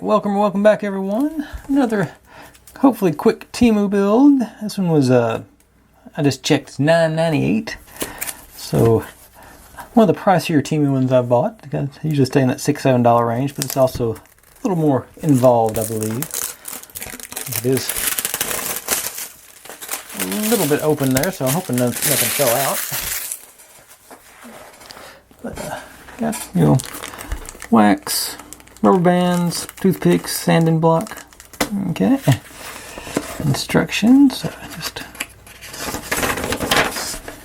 Alright, welcome back everyone. Another hopefully quick Temu build. This one was I just checked, $9.98. So one of the pricier Temu ones I've bought. I usually stay in that $6-7 range, but it's also a little more involved, I believe. It is a little bit open there, so I'm hoping nothing fell out. But got, you know, wax, rubber bands, toothpicks, sanding block. Okay. Instructions. Just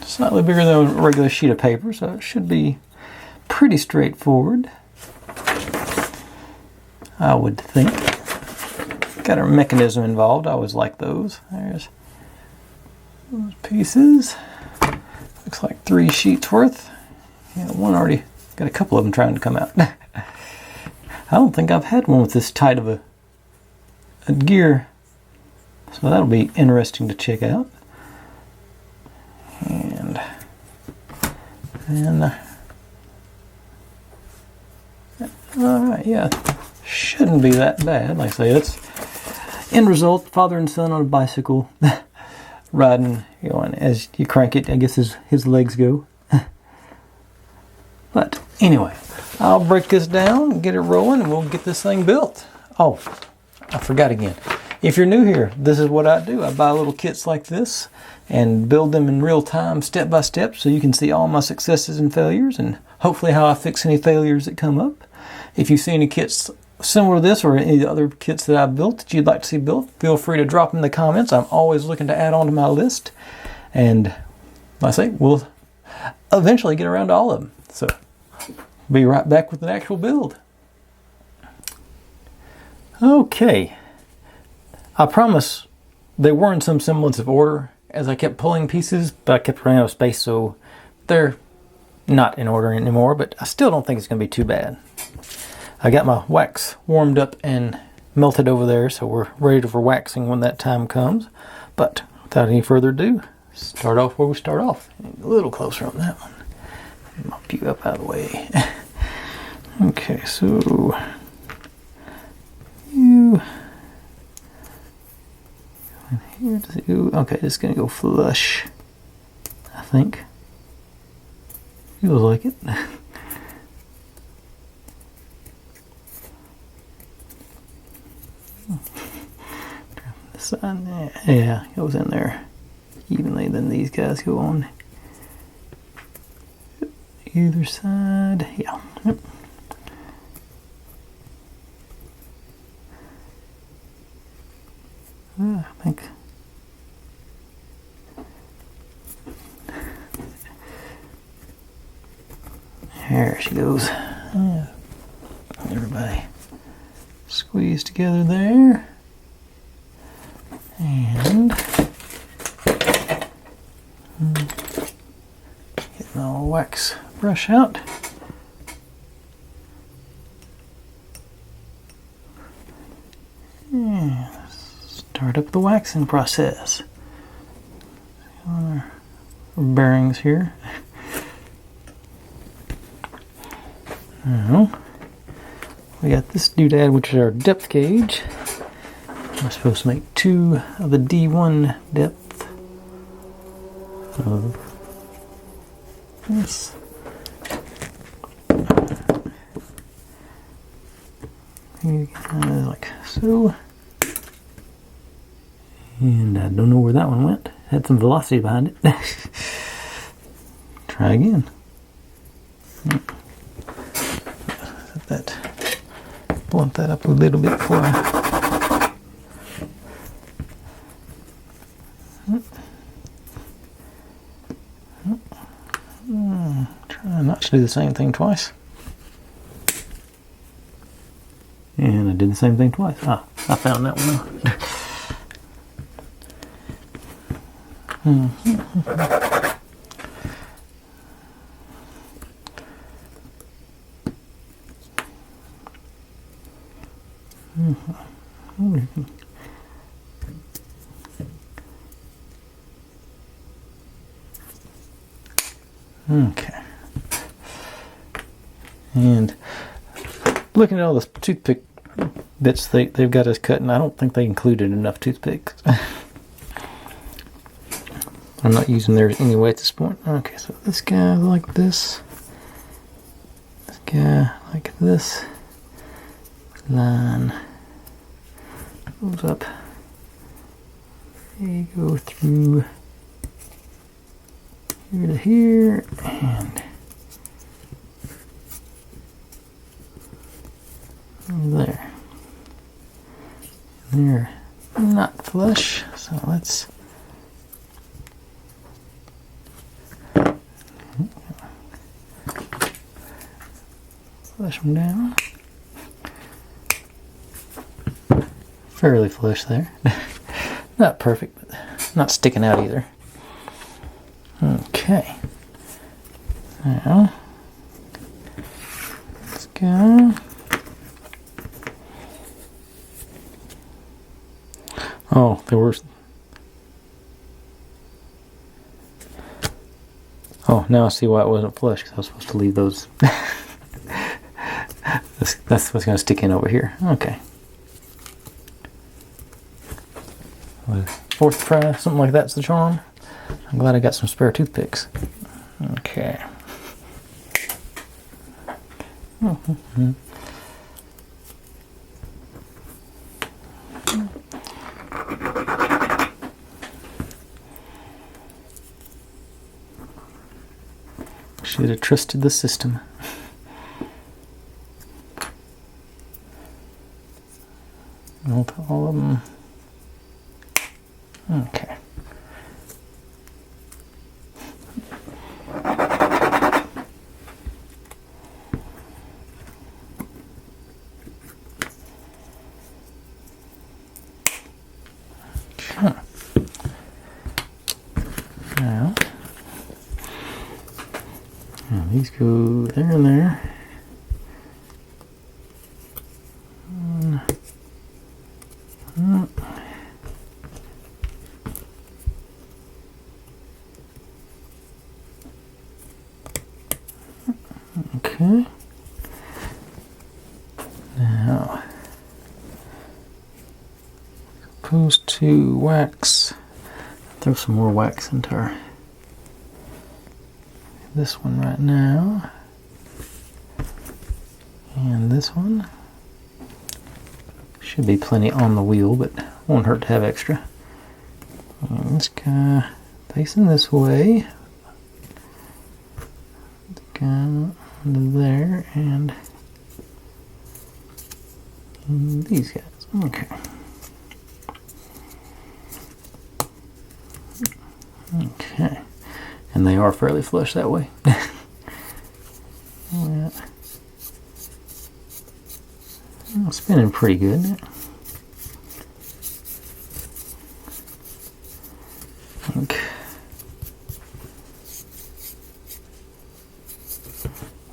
slightly bigger than a regular sheet of paper, so it should be pretty straightforward, I would think. Got a mechanism involved. I always like those. There's those pieces. Looks like 3 sheets worth. Yeah, one already got a couple of them trying to come out. I don't think I've had one with this tight of a gear, so that'll be interesting to check out. And then, alright, yeah, shouldn't be that bad. Like I say, it's end result, father and son on a bicycle, riding, you know, and as you crank it, I guess his legs go. But anyway, I'll break this down, get it rolling, and we'll get this thing built. Oh, I forgot again. If you're new here, this is what I do. I buy little kits like this and build them in real time, step by step, so you can see all my successes and failures, and hopefully how I fix any failures that come up. If you see any kits similar to this or any other kits that I've built that you'd like to see built, feel free to drop them in the comments. I'm always looking to add on to my list. And like I say, we'll eventually get around to all of them. So, be right back with an actual build. Okay. I promise they were in some semblance of order as I kept pulling pieces, but I kept running out of space, so they're not in order anymore, but I still don't think it's going to be too bad. I got my wax warmed up and melted over there, so we're ready for waxing when that time comes. But without any further ado, start off where we start off. A little closer on that one. Mop you up out of the way. Okay, so you here to go. Okay, it's gonna go flush, I think. Feels like it. The side there. Yeah, it goes in there evenly, then these guys go on either side. Yeah. Yep. I think there she goes. Yeah. Everybody squeeze together there, and get my wax brush out. And start up the waxing process. On our bearings here. Now, we got this doodad, which is our depth gauge. We're supposed to make 2 of the D1 depth of this. Like so. And I don't know where that one went. It had some velocity behind it. Try again. Set that, blunt that up a little bit before I. Try not to do the same thing twice. And I did the same thing twice. Ah, I found that one out. Okay. And looking at all the toothpick bits they've got us cutting. I don't think they included enough toothpicks. I'm not using theirs anyway at this point. Okay, so this guy like this. This guy like this. Line goes up. They go through here to here and there. They're not flush, so let's flush them down. Fairly flush there. Not perfect, but not sticking out either. Okay. Now, let's go. Oh, there were. Oh, now I see why it wasn't flush, because I was supposed to leave those. That's what's going to stick in over here. Okay. Fourth try, something like that's the charm. I'm glad I got some spare toothpicks. Okay. Should have trusted the system. All of them. Okay. Now, these go there and there. Okay. Now, supposed to wax. Throw some more wax into our this one right now, and this one. Should be plenty on the wheel, but won't hurt to have extra. And this guy facing this way. This guy under there, and these guys. Okay. Okay. And they are fairly flush that way. Yeah. Spinning pretty good. Okay.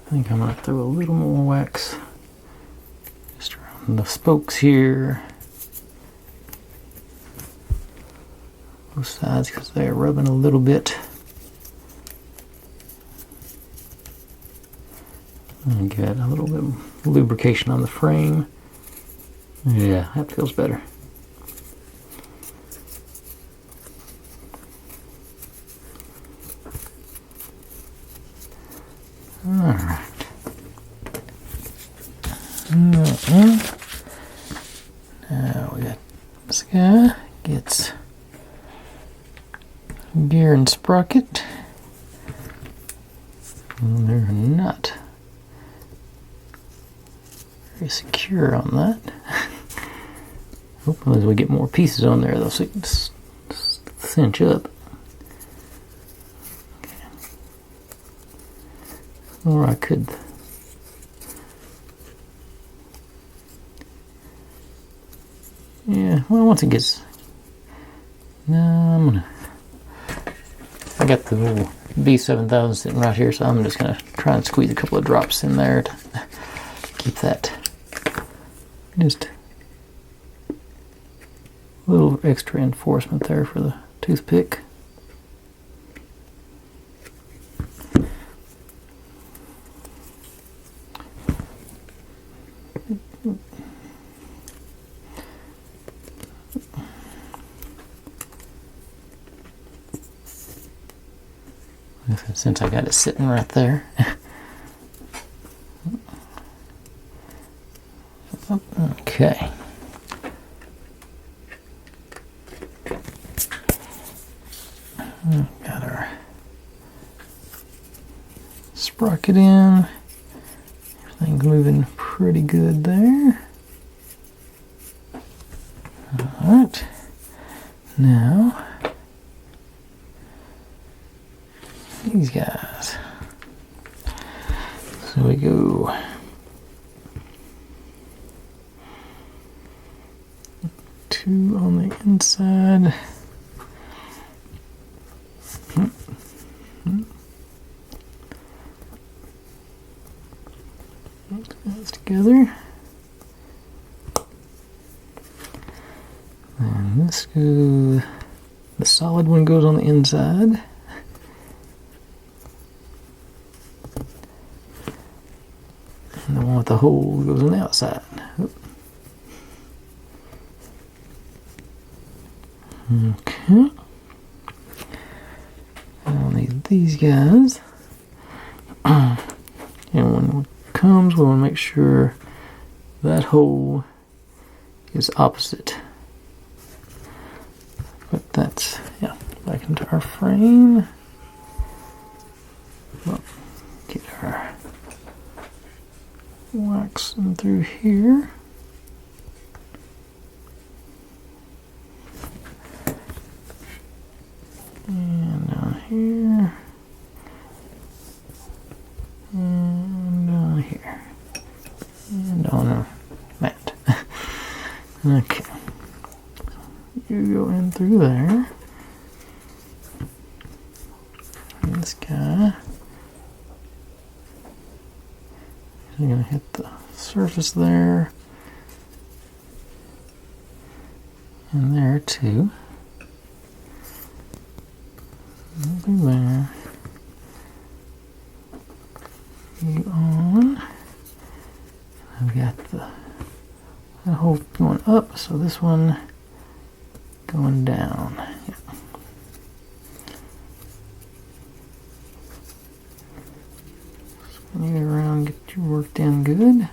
I think I'm going to throw a little more wax just around the spokes here. Both sides, because they're rubbing a little bit. And get a little bit of lubrication on the frame. Yeah, that feels better. Alright. Now we got this guy gets gear and sprocket. And they're not very secure on that. Hopefully as we get more pieces on there, they'll cinch up. Okay. Or I could well, once it gets I got the little B7000 sitting right here, so I'm just gonna try and squeeze a couple of drops in there to keep that just a little extra enforcement there for the toothpick. since I got it sitting right there. Okay. Got our sprocket in. Everything's moving pretty good there. Alright. Now, these guys. So we go two on the inside. That's together. And this goes, the solid one goes on the inside. And the one with the hole goes on the outside. Okay. I'll need these guys. And when it comes, we want to make sure that hole is opposite. But that's, yeah, back into our frame. Well, get our wax in through here. And down here. And down here. And on our mat. Okay. You go in through there. And this guy is going to hit the surface there. And there too. Nothing there. You on. I've got that hole going up, so this one going down. Yeah. Spin it around, get you worked in good.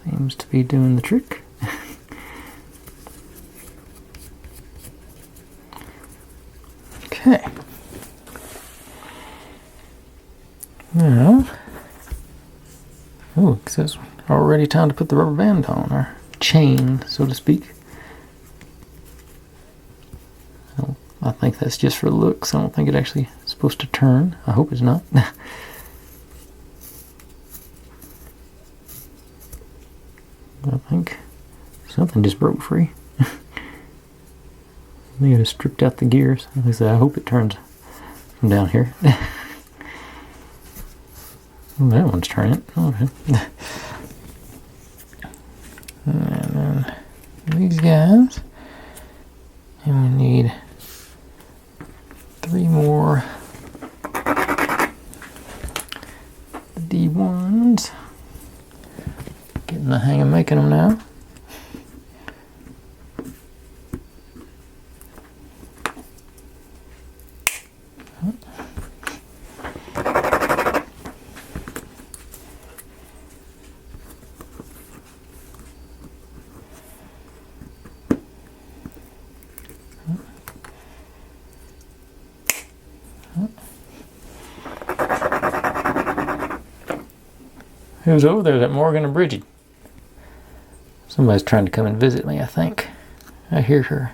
Seems to be doing the trick. Okay. Now, oh, it says already time to put the rubber band on, or chain, so to speak. I think that's just for looks. I don't think it actually is supposed to turn. I hope it's not. I think something just broke free. I think it just stripped out the gears. Like I said, I hope it turns from down here. Oh, that one's turning. Okay. And then these guys. And we need 3 more D1s. Getting the hang of making them now. Who's over there? Is that Morgan or Bridget? Somebody's trying to come and visit me, I think. I hear her.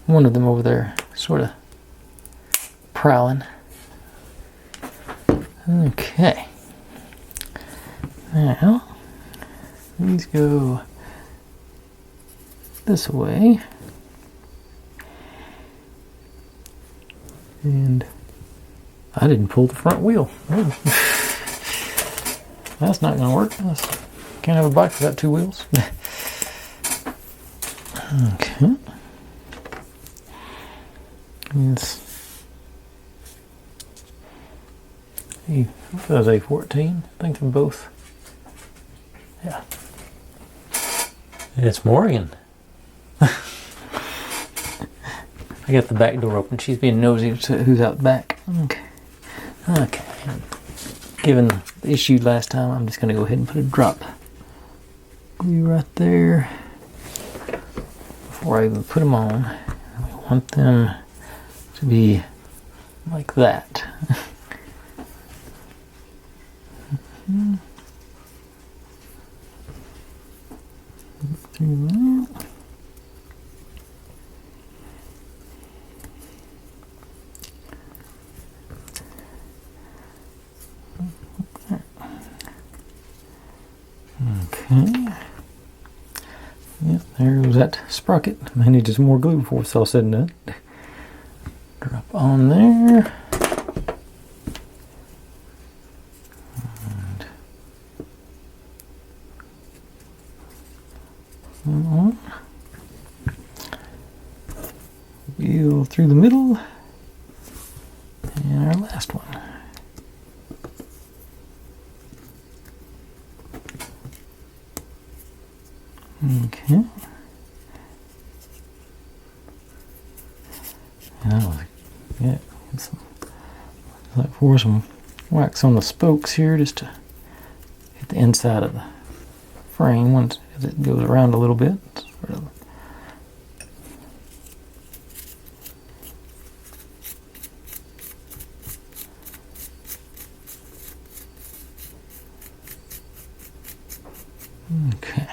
One of them over there, sort of prowling. Okay. Now, these go this way. And I didn't pull the front wheel. Oh. That's not going to work. Can't have a bike without 2 wheels. Okay. Yes. That was A14. I think they're both. Yeah. It's Morgan. I got the back door open. She's being nosy to who's out back. Okay. Okay. Given the issue last time, I'm just going to go ahead and put a drop glue right there before I even put them on. I want them to be like that. Through that. Okay. Yep, there goes that sprocket. I need just more glue before it's all said and done. Drop on there. And on. Wheel through the middle. And our last one. Okay. And yeah, like pour some wax on the spokes here just to hit the inside of the frame once it goes around a little bit. Sort of. Okay.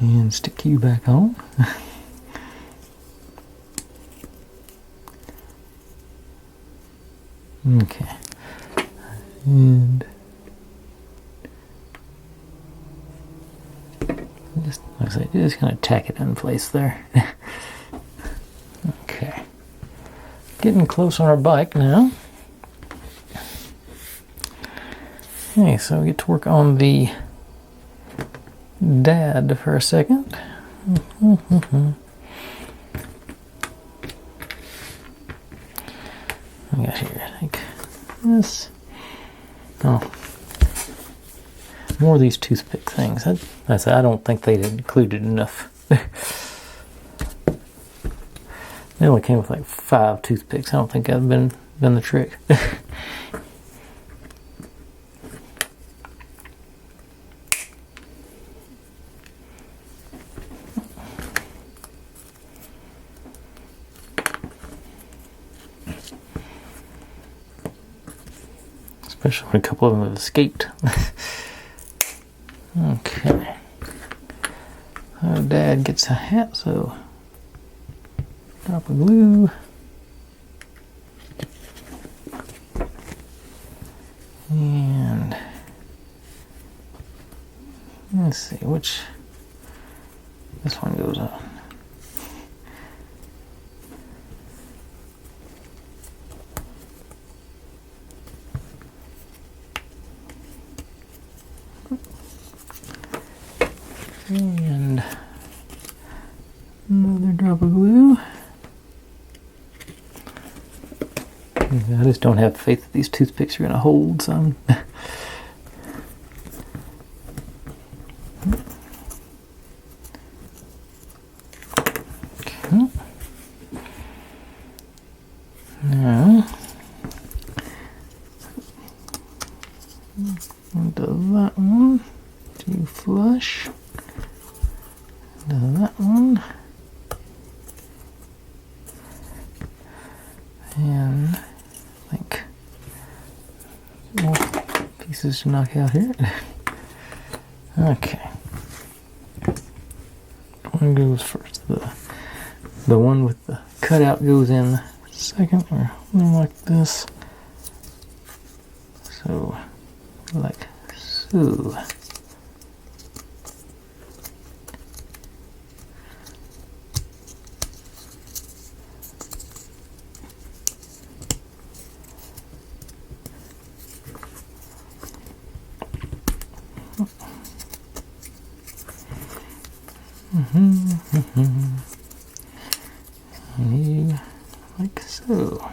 And stick you back on. Okay. And just, like I say, just kind of tack it in place there. Okay. Getting close on our bike now. Okay, so we get to work on the dad for a second. I got here, I think this. Oh, more of these toothpick things. I don't think they included enough. They only came with like 5 toothpicks. I don't think that'd been the trick. Especially when a couple of them have escaped. Okay. So Dad gets a hat, so drop of glue. And let's see which this one goes on. And another drop of glue. I just don't have faith that these toothpicks are going to hold some. Okay. Now, into that one, to flush. Into that one. And I think more pieces to knock out here. Okay. One goes first. The one with the cutout goes in second, or something like this. So, like so. And like so.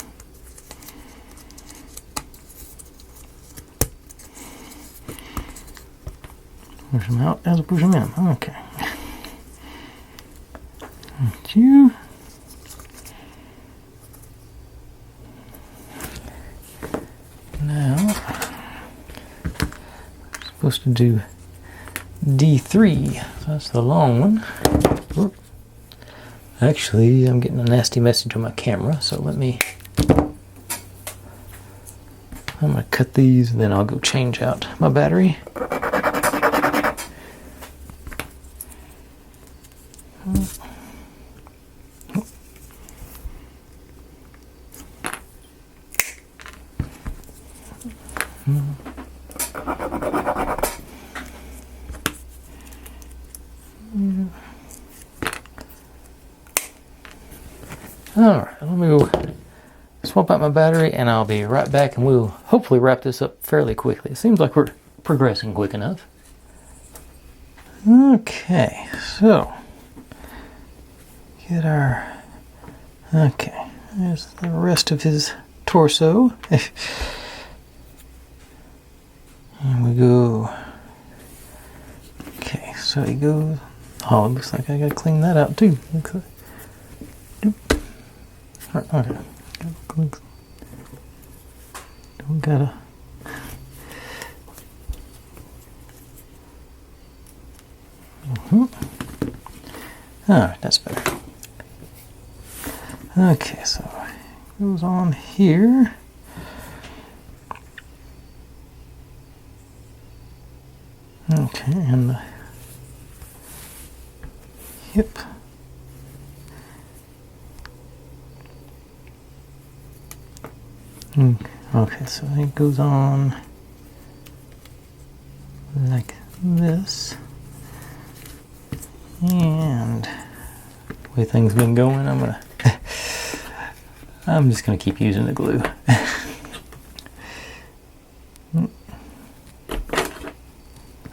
Push them out as I push them in. Okay. Thank you. Okay. supposed to do D3. So that's the long one. Whoop. Actually, I'm getting a nasty message on my camera, so let me... I'm going to cut these, and then I'll go change out my battery. Alright, let me go swap out my battery and I'll be right back, and we'll hopefully wrap this up fairly quickly. It seems like we're progressing quick enough. Okay, so get our... Okay, there's the rest of his torso. And we go... Okay, so he goes... Oh, it looks like I gotta clean that out too. Okay. Okay. Don't gotta. Alright, that's better. Okay, so it goes on here. Okay, and the hip. Okay, so it goes on like this, and the way things been going, I'm just gonna keep using the glue.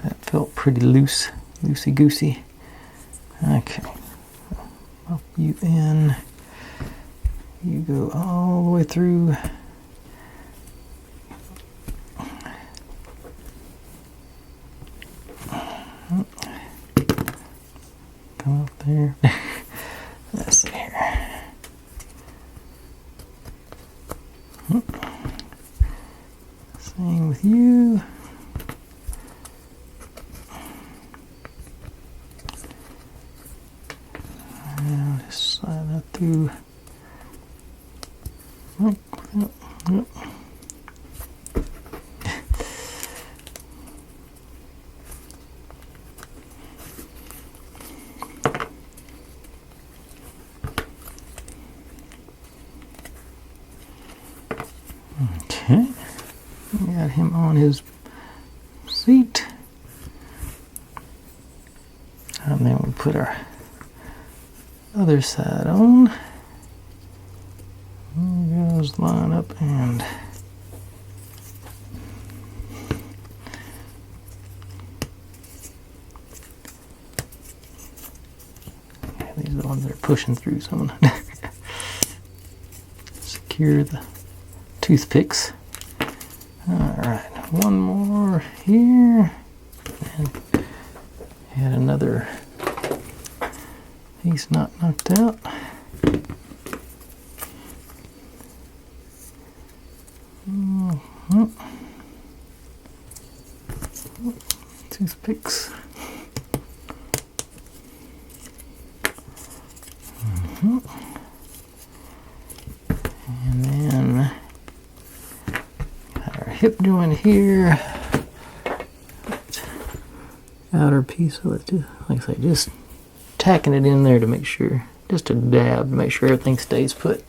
That felt pretty loose, loosey goosey. Okay, up you in, you go all the way through. Come up there. Let's see here. Same with you. And just slide that through. Yep. Okay, we got him on his seat, and then we put our other side on. There goes, line up, and these are the ones that are pushing through, so I'm gonna secure the toothpicks. Alright, one more here, and add another piece not knocked out. Toothpicks. And then got our hip joint here. Outer piece of it, just, like I say, just tacking it in there to make sure, just a dab to make sure everything stays put.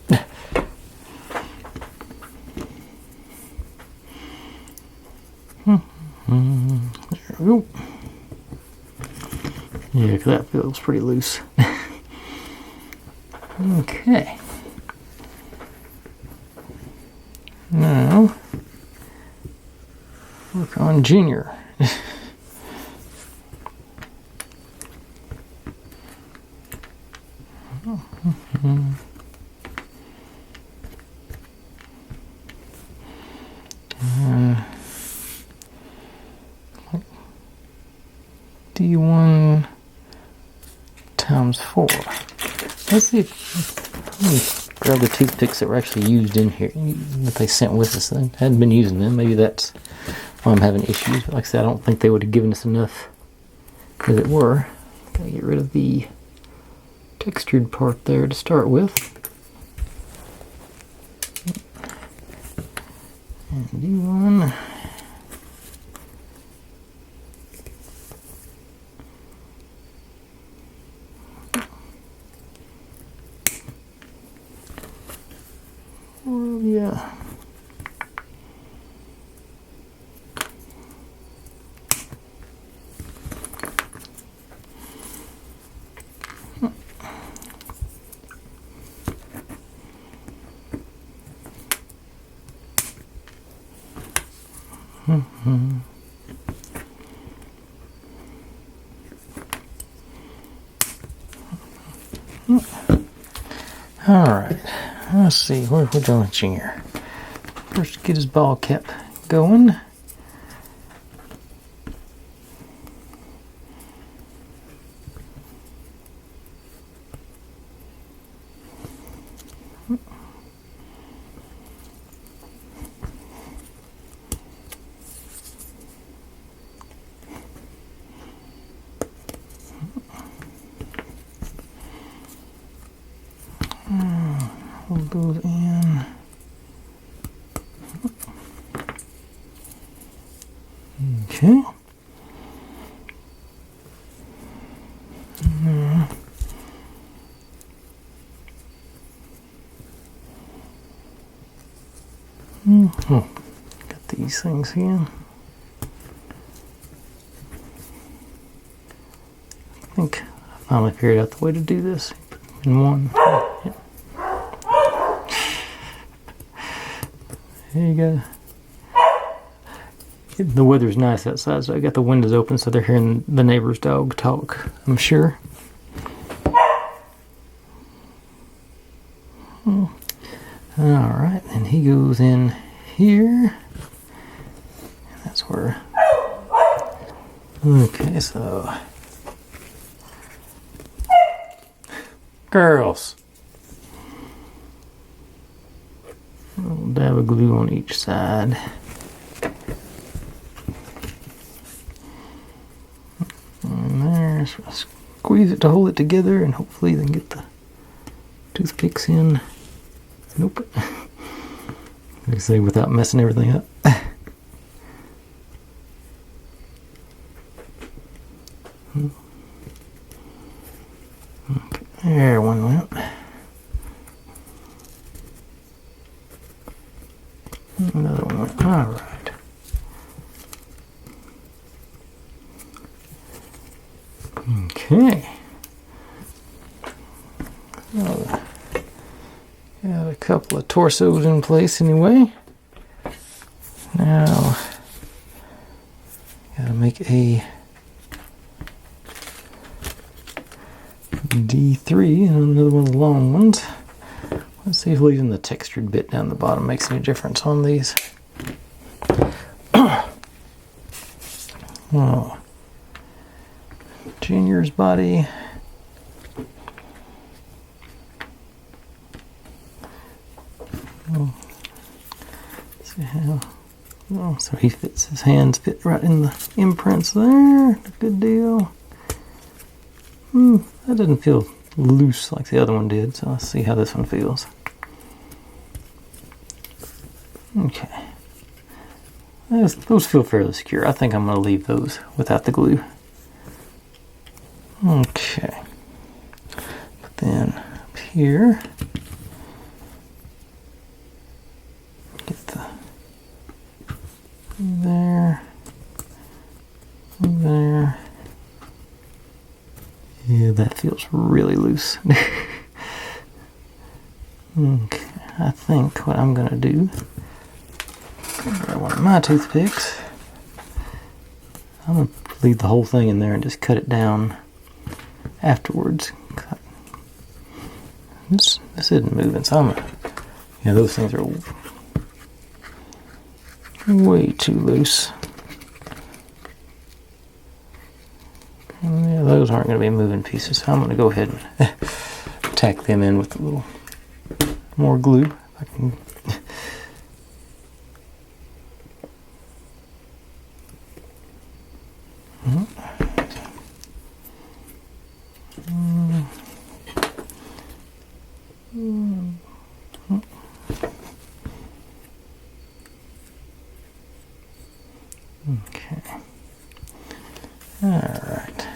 There we go. Yeah, 'cause that feels pretty loose. Okay. Now, work on Junior. D1 times 4. Let's see if, let me grab the toothpicks that were actually used in here, that they sent with us. I hadn't been using them. Maybe that's I'm having issues. But like I said, I don't think they would have given us enough as it were. Gotta get rid of the textured part there to start with. And do one. Well, yeah. All right, let's see, where we're going here. First, get his ball cap going. Hold those in. Okay. Got these things here. I think I finally figured out the way to do this in one. Yeah. There you go. The weather's nice outside, so I got the windows open so they're hearing the neighbor's dog talk, I'm sure. Alright, and he goes in here. And that's where... Okay, so... Girls! A little dab of glue on each side. And there, so I squeeze it to hold it together, and hopefully then get the toothpicks in. Nope. Like I say, without messing everything up. Okay, there one went. Another one went. All right. Okay. Oh, got a couple of torsos in place anyway. Now, gotta make a D3 and another one of the long ones. Let's see if leaving the textured bit down the bottom makes any difference on these. Oh. Junior's body. Oh. See how? Oh, so he fits, his hands fit right in the imprints there. Good deal. That doesn't feel loose like the other one did, so let's see how this one feels. Okay. Those feel fairly secure. I think I'm going to leave those without the glue. Okay. But then up here, get the there, there. Yeah, that feels really loose. Okay, I think what I'm gonna do, grab one of my toothpicks. I'm gonna leave the whole thing in there and just cut it down afterwards. This isn't moving, so I'm gonna, yeah, those things are way too loose. Yeah, those aren't going to be moving pieces, so I'm going to go ahead and tack them in with a little more glue. I can. Okay. All right.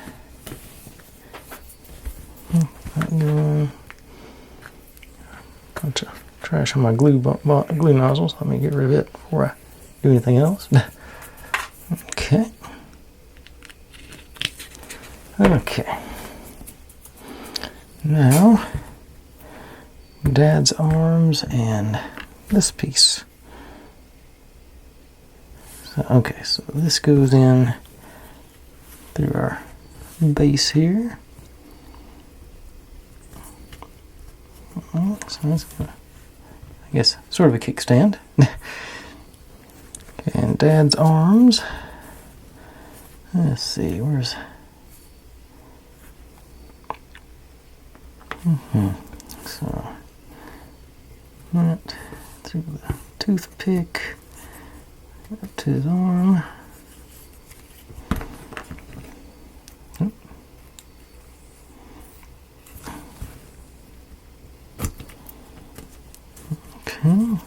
Bunch of trash on my glue nozzles. Let me get rid of it before I do anything else. Okay. Okay. Now, Dad's arms and this piece. So, okay, so this goes in through our base here. So that's gonna, I guess, sort of a kickstand. And Dad's arms. Let's see, where's... So, that through the toothpick up to his arm. Okay.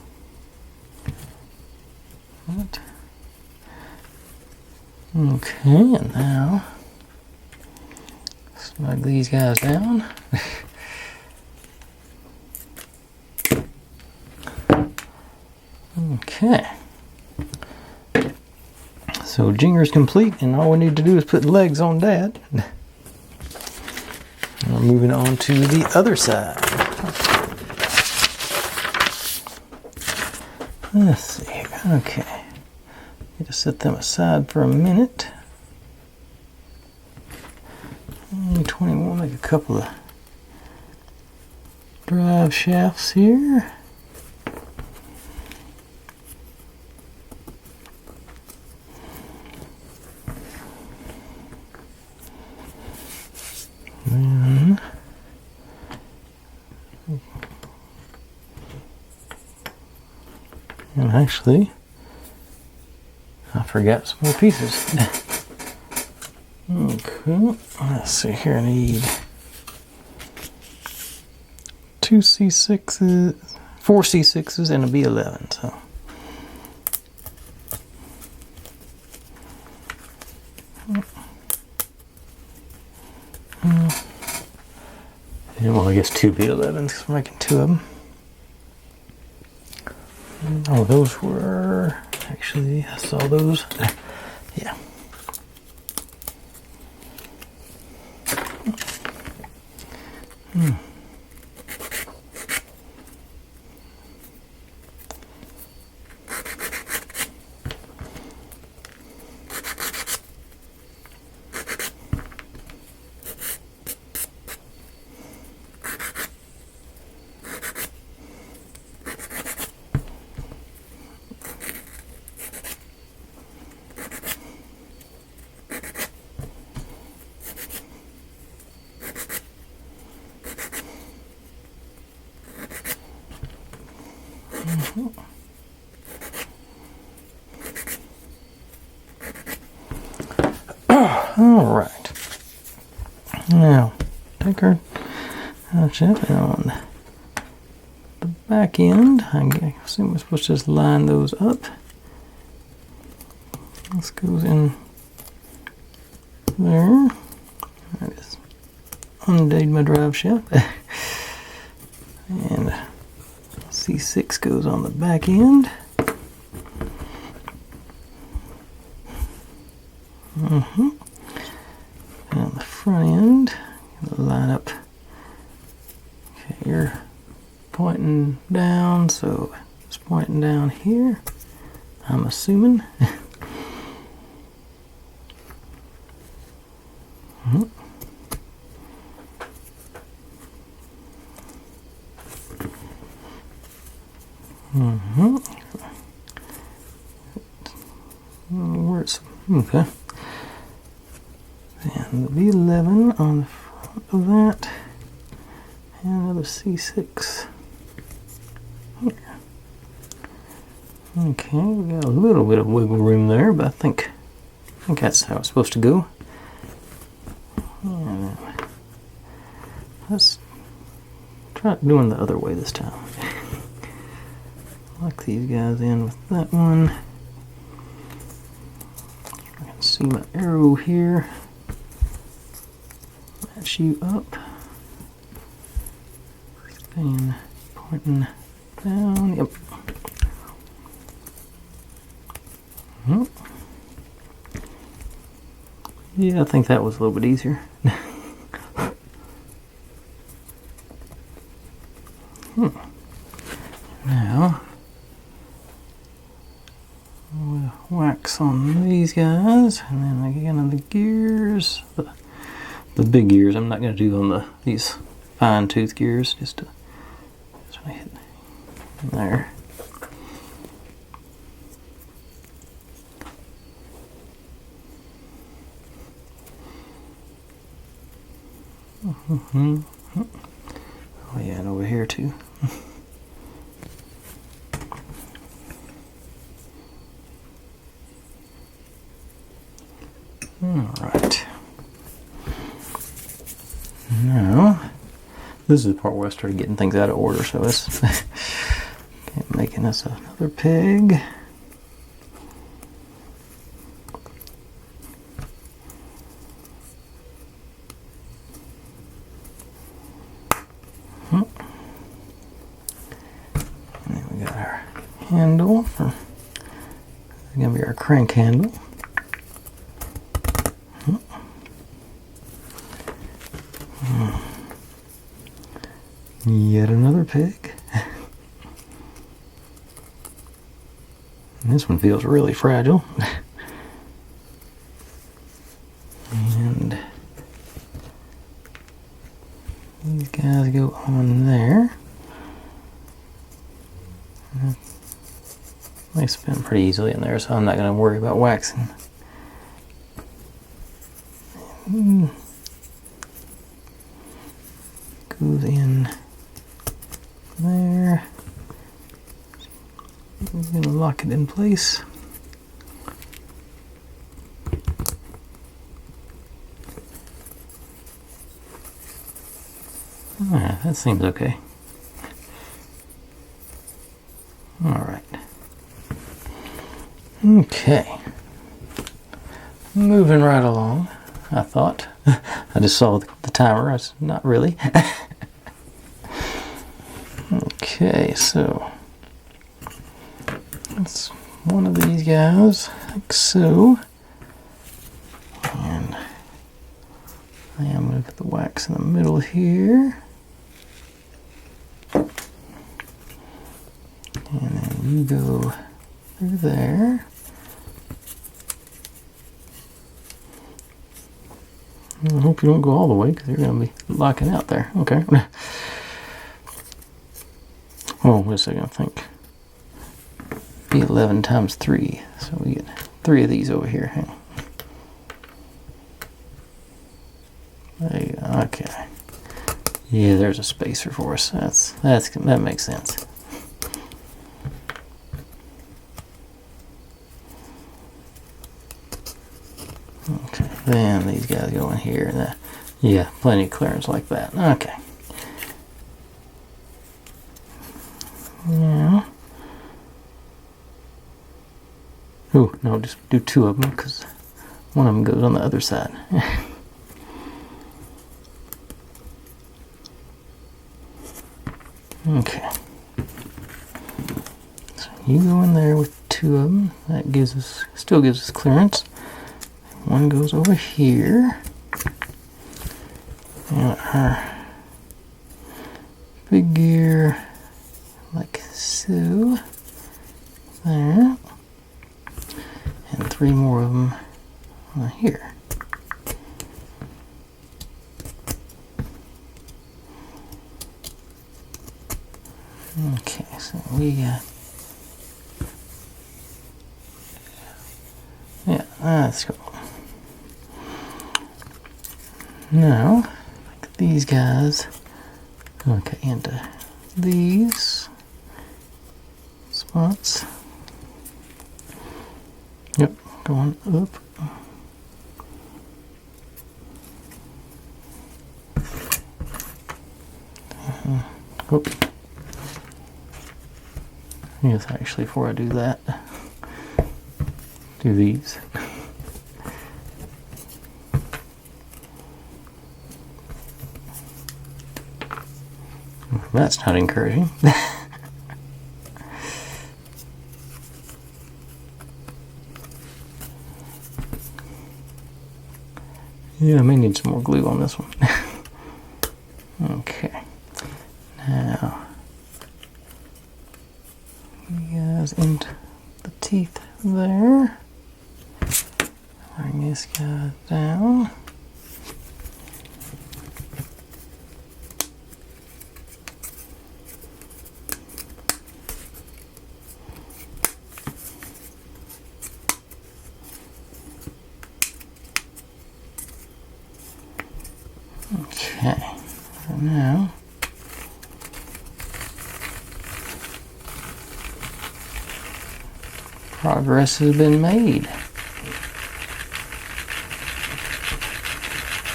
That. Okay, and now snug these guys down. Okay. So Jinger's complete, and all we need to do is put legs on Dad. And we're moving on to the other side. Let's see here. Okay. Need to set them aside for a minute. 21, make a couple of drive shafts here. And actually, I forgot some more pieces. Okay, let's see here. I need 2 C6s, 4 C6s, and a B11. So, well, I guess 2 B11s because we're making 2 of them. Oh, those were actually, I saw those. Yeah. All right. Now, take our chip on the back end. I assume we're supposed to just line those up. This goes in there. I just undid my drive shaft. And C6 goes on the back end. And on the front end, line up. Okay, you're pointing down, so it's pointing down here, I'm assuming. Where it's okay. And the B11 on the front of that, and another C6 here. Okay, we got a little bit of wiggle room there, but I think that's how it's supposed to go. And let's try doing the other way this time. Lock these guys in with that one. see my arrow here. Match you up. Spin pointing down. Yep. Yeah, I think that was a little bit easier. Now, we'll wax on these guys, and then again on the gears. The big gears, I'm not going to do on these fine tooth gears, just hit there. Oh yeah, and over here too. Alright. Now, this is the part where I started getting things out of order, so it's making us another peg. Handle for it's gonna be our crank handle. Yet another peg. And this one feels really fragile. And these guys go on there. They spin pretty easily in there, so I'm not going to worry about waxing. Goes in there. We're going to lock it in place. Ah, that seems okay. All right. Okay. Moving right along, I thought. I just saw the timer. It's not really. Okay, so it's one of these guys, like so. And I am going to put the wax in the middle here. And then you go through there. I hope you don't go all the way because you're going to be locking out there. Okay. Oh, wait a second, I think. Be 11 times 3. So we get 3 of these over here. Hang on. There you go. Okay. Yeah, there's a spacer for us. That makes sense. Okay, then these guys go in here. And yeah, plenty of clearance like that. Okay. Yeah. Oh, no, just do 2 of them because one of them goes on the other side. Okay. So you go in there with 2 of them. That still gives us clearance. One goes over here. And our big gear, like so. There. And 3 more of them on here. Okay, so we got, yeah, that's cool. Now, like these guys, okay, into these spots. Yep, going up. Oops. Yes, actually, before I do that, do these. That's not encouraging. Yeah, I may need some more glue on this one. Okay. Now, you guys into the teeth there. Bring this guy down. Okay, and now progress has been made.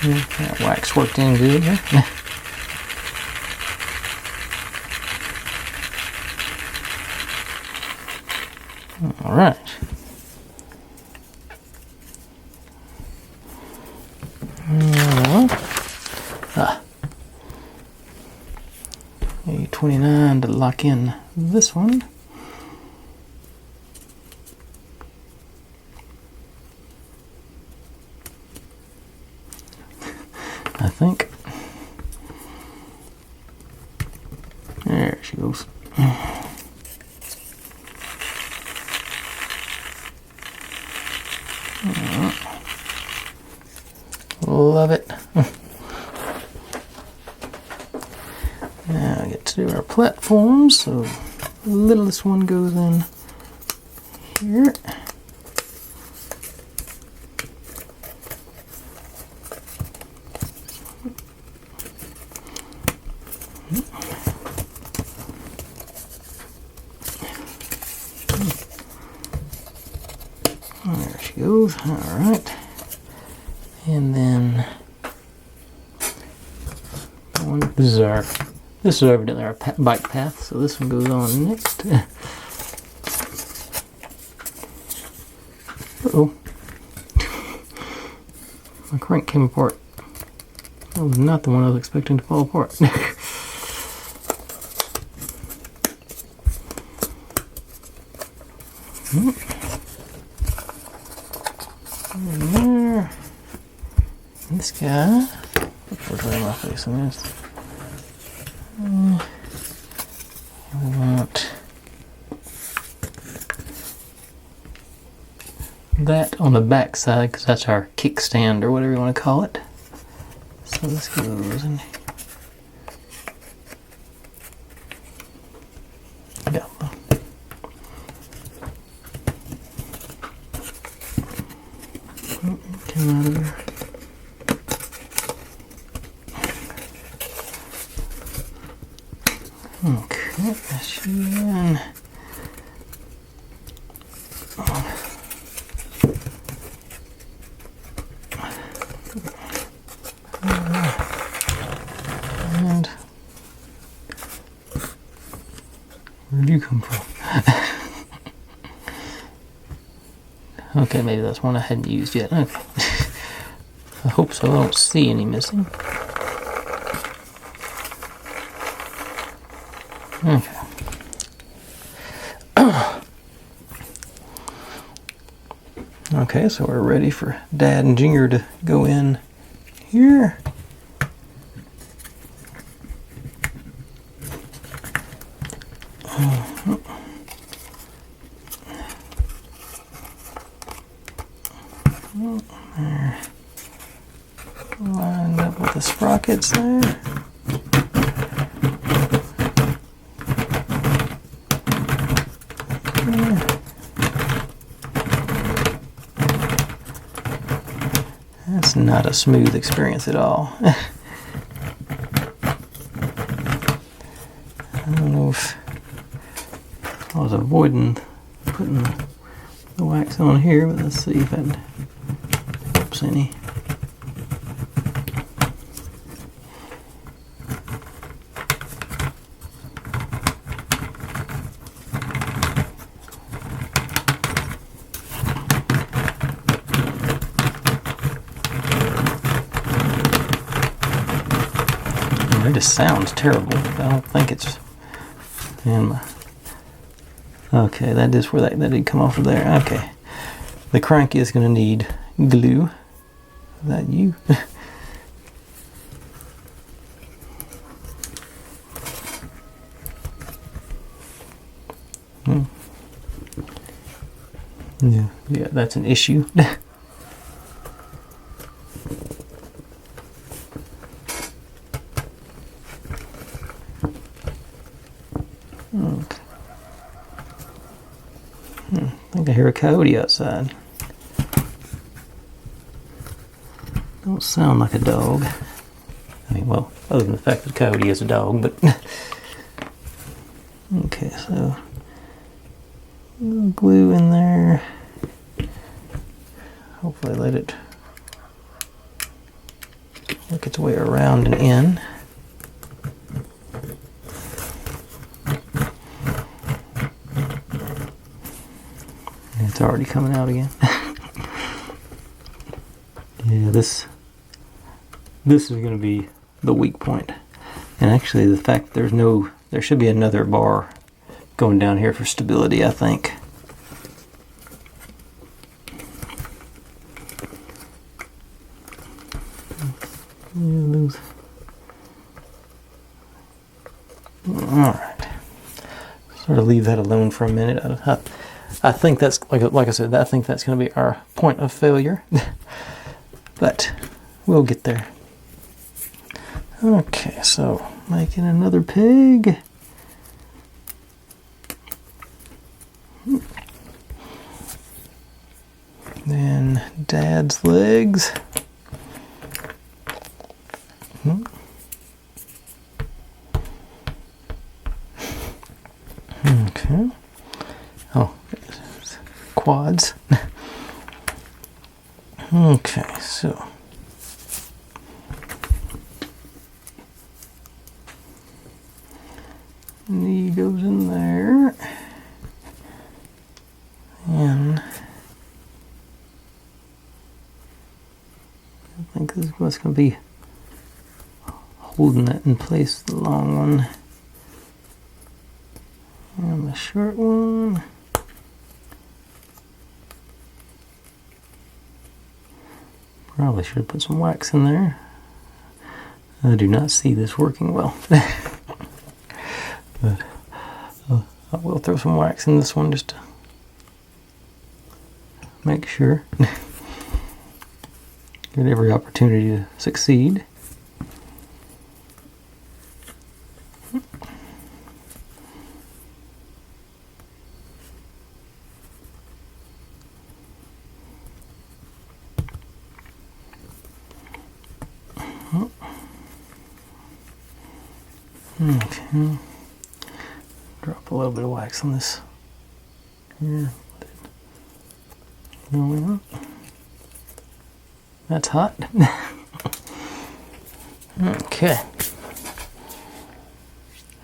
That wax worked in good here. All right. A29 to lock in this one. I think. There she goes. Love it. Now I get to do our platforms. So the littlest one goes in here. There she goes. All right. And then this is evidently our bike path, so this one goes on next. Uh-oh. My crank came apart. That was not the one I was expecting to fall apart. And there. This guy. Unfortunately, my face on this. We want that on the back side because that's our kickstand or whatever you want to call it. So this goes in. Yeah. Come out of there. Okay, that's you in. And where do you come from? Okay, maybe that's one I hadn't used yet. Okay. I hope so. I don't see any missing. Okay. Okay, so we're ready for Dad and Junior to go in here. There. Lined up with the sprockets there. That's not a smooth experience at all. I don't know if I was avoiding putting the wax on here, but let's see if that helps any. It just sounds terrible. I don't think it's in my... Okay, that is where that did come off of there. Okay. The crank is going to need glue. Is that you? Yeah, that's an issue. Okay. I think I hear a coyote outside. Don't sound like a dog. I mean, well, other than the fact that the coyote is a dog, but... Okay, so... a little glue in there. Hopefully let it work its way around and in. It's already coming out again. Yeah, this is going to be the weak point. And actually the fact that there should be another bar going down here for stability, I think. Yeah, Alright. Sort of leave that alone for a minute. I think that's, like I said, I think that's going to be our point of failure. But we'll get there. Okay, so making another pig. Then Dad's legs. Okay. Oh, quads. Okay, so knee goes in there, and I think this is what's going to be holding that in place, the long one and the short one. Probably should put some wax in there. I do not see this working well. But I will throw some wax in this one just to make sure. Get every opportunity to succeed. Okay. Drop a little bit of wax on this here. That's hot. Okay.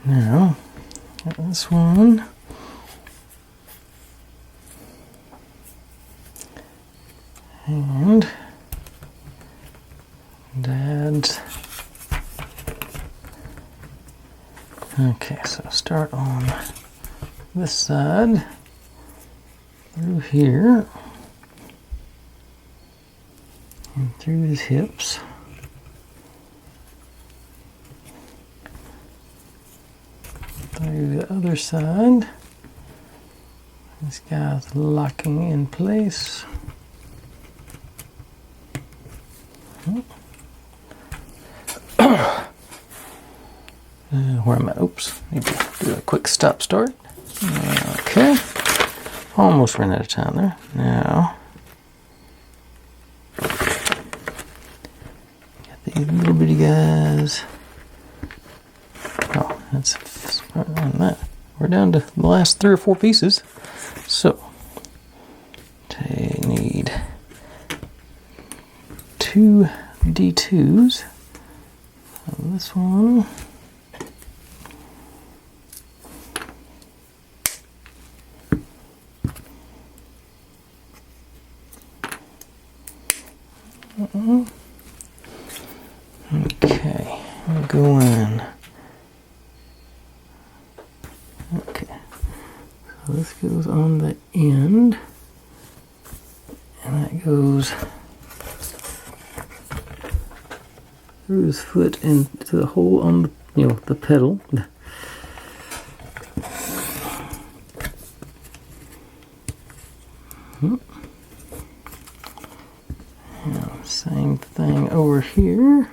Now, got this one. And Dad's. Okay, so start on this side, through here, and through his hips. Through the other side. This guy's locking in place. Where am I? Oops. Need to do a quick stop start. Okay. Almost ran out of time there. Now, got these little bitty guys. Oh, that's on that. We're down to the last 3 or 4 pieces. So, they need 2 D2s. This one. Okay, we'll go go in. Okay, so this goes on the end, and that goes through his foot into the hole on the, the pedal. Same thing over here.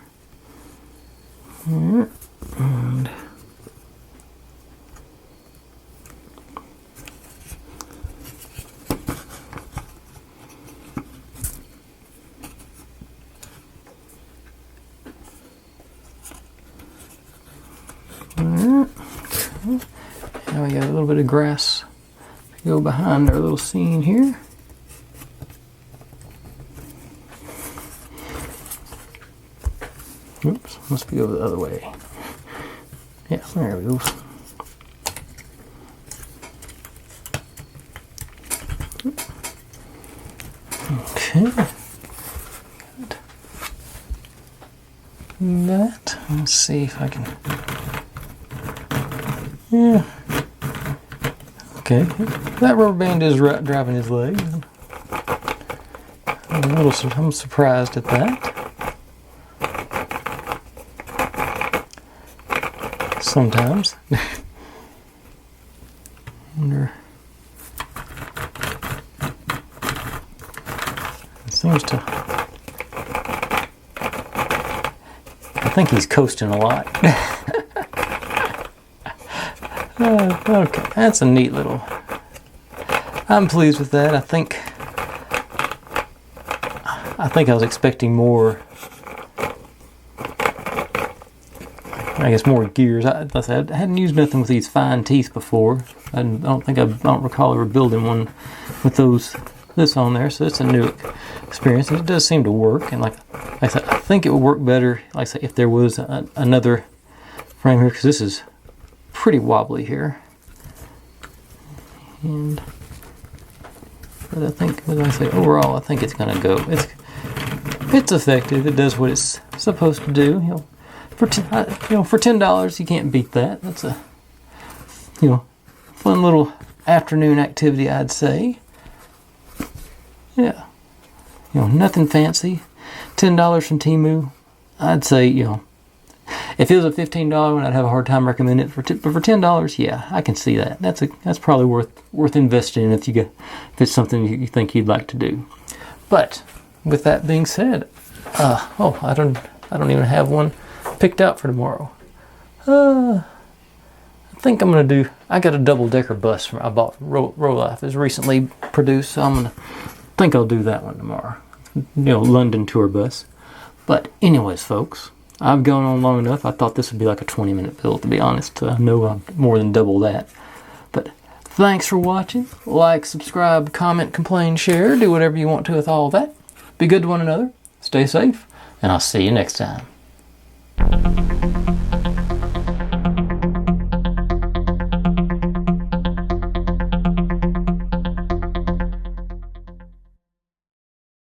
Here. And there. Okay. Now we got a little bit of grass to go behind our little scene here. Oops, must be over the other way. Yeah, there we go. Okay. Good. That. Let's see if I can. Yeah. Okay. That rubber band is driving his leg. I'm surprised at that. Sometimes. Wonder. It seems to. I think he's coasting a lot. Okay, that's a neat little. I'm pleased with that. I think I was expecting more. I guess more gears. I hadn't used nothing with these fine teeth before. I don't recall ever building one with this on there. So it's a new experience. It does seem to work, and like I said, I think it would work better. Like I said, if there was another frame here, because this is pretty wobbly here. And but I think, as I say, overall, I think it's gonna go. It's effective. It does what it's supposed to do. For $10, you can't beat that. That's a fun little afternoon activity, I'd say. Yeah, nothing fancy. $10 from Temu. I'd say if it was a $15 one, I'd have a hard time recommending it. But for $10, yeah, I can see that. That's probably worth investing in if it's something you think you'd like to do. But with that being said, I don't even have one picked out for tomorrow. I think I'm gonna do. I got a double-decker bus I bought. Rolife is recently produced, so I think I'll do that one tomorrow. London tour bus. But anyways, folks, I've gone on long enough. I thought this would be like a 20-minute build, to be honest. I know I'm more than double that. But thanks for watching. Like, subscribe, comment, complain, share. Do whatever you want to with all that. Be good to one another. Stay safe, and I'll see you next time.